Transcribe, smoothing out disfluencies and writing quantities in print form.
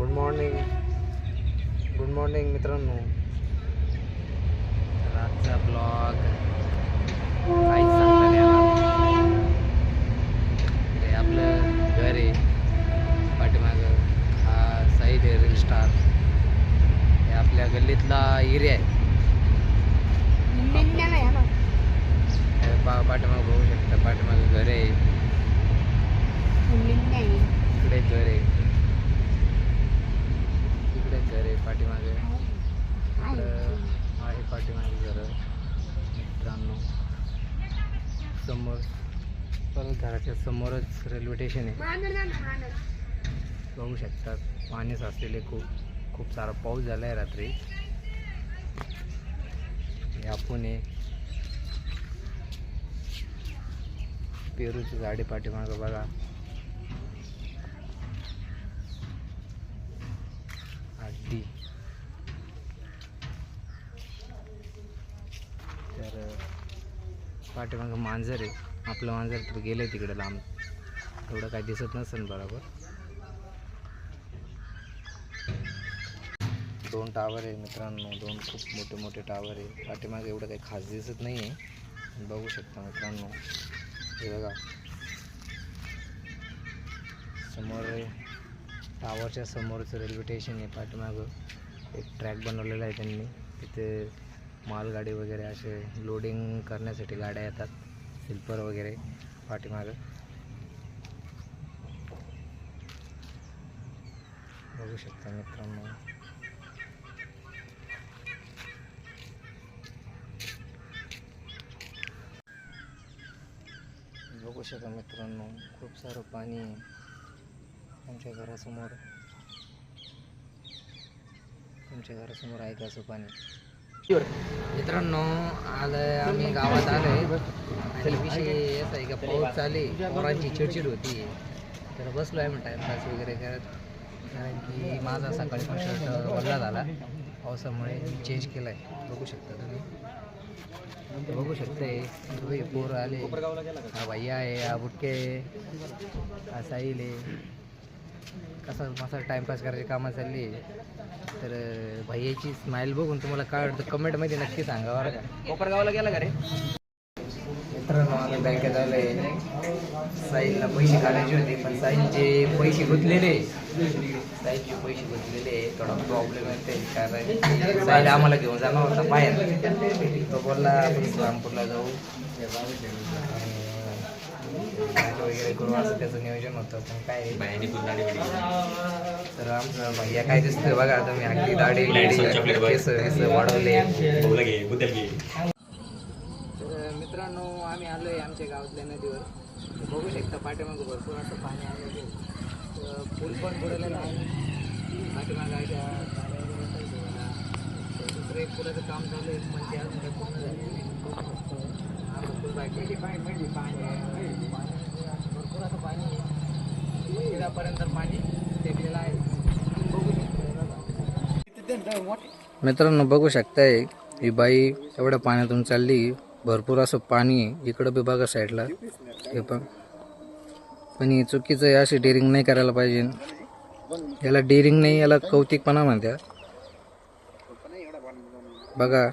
Good morning मित्रांनो. रातचा blog काहीच सांगता नाही आला. हे आपलं घर आहे, पाठीमागं हा साईड आहे रील स्टार. हे आपल्या गल्लीतला एरिया आहे. पाठीमागं बघू शकता, पाठीमागं घर आहे, इकडे घर आहे, इकडे घर आहे पाठीमागे, इकडं आहे पाठीमागे घर मित्रांनो. समोर परत घराच्या समोरच रेल्वे स्टेशन आहे. बघू शकतात पाणी साचलेले, खूप सारा पाऊस झाला आहे रात्री. आपण पेरूची झाडे पाठीमागं बघा. अगदी तर पाठीमागं मांजर आहे. आपलं मांजर तर गेलं तिकडे लांब, एवढं काही दिसत नसेल बरोबर. 2 टावर आहे मित्रांनो, 2 खूप मोठे टावर आहे. पाठीमागे एवढं काही खास दिसत नाही आहे. बघू शकता मित्रांनो, हे बघा समोर टावरच्या समोरचं रेल्वे स्टेशन आहे. पाठीमागं एक ट्रॅक बनवलेला आहे त्यांनी, तिथे मालगाडी वगैरे असे लोडिंग करण्यासाठी गाड्या येतात, स्लीपर वगैरे. पाठीमागं बघू शकता मित्रांनो. बघू शकता मित्रांनो, खूप सारं पाणी आहे आमच्या घरासमोर. तुमच्या घरासमोर आहे का असं पाणी? मित्रांनो, आलं आम्ही गावात आलोय. आणि विषय असा आहे का, पाऊस चाले, पोरांची चिडचिड होती, तर बसलो आहे मग टाईमपास वगैरे करत. कारण की माझा सकाळी पण शर्ट ओला झाला पावसामुळे, चेंज केला आहे. बघू शकता तुम्ही, बघू शकते पोरं आले. हा भैया आहे, हा बुटके आहे, हा साहिल आहे. कसा मसा टाईमपास करायची कामं चालली. तर भैयाची स्माईल बघून तुम्हाला काय वाटतं कमेंटमध्ये नक्की सांगा बरं का. कोपरगावला गेला का रे मित्रांनो? आम्ही बँकेत आलो आहे. साहिलला पैसे काढायचे होते, पण साहिलचे पैसे गुंतलेले, थोडा प्रॉब्लेम येते. कारण साहिल आम्हाला घेऊन जाणार होता बाहेर. तो बोलला आपण इस्लामपूरला जाऊ वगैरे करू, असं त्याचं नियोजन होतं. पण काय तर आमचं भैया काय दिसतोय बघा तुम्ही, अगदी दाढी केस वाढवले. तर मित्रांनो, आम्ही आलो आहे आमच्या गावातल्या नदीवर. बघू शकता पाठीमागं भरपूर असं पाणी आलेलं आहे. पूल पण बुडलेलं आहे पाठीमागाच्या. दुसरं एक पुलाचं काम चालू आहे, पण ते अजून काही पूर्ण झालेलं नाही. भरपूर असं पाणी आहे, तिथपर्यंत पाणी टेकलेलं आहे. मित्रांनो बघू शकताय, ही बाई एवढ्या पाण्यातून चालली. भरपूर असं पाणी आहे इकडं बी बघा साईडला. हे पण ही चुकीचं आहे, अशी डेअरिंग नाही करायला पाहिजे. याला डेअरिंग नाही, याला कौतिकपणा म्हणतात. बघा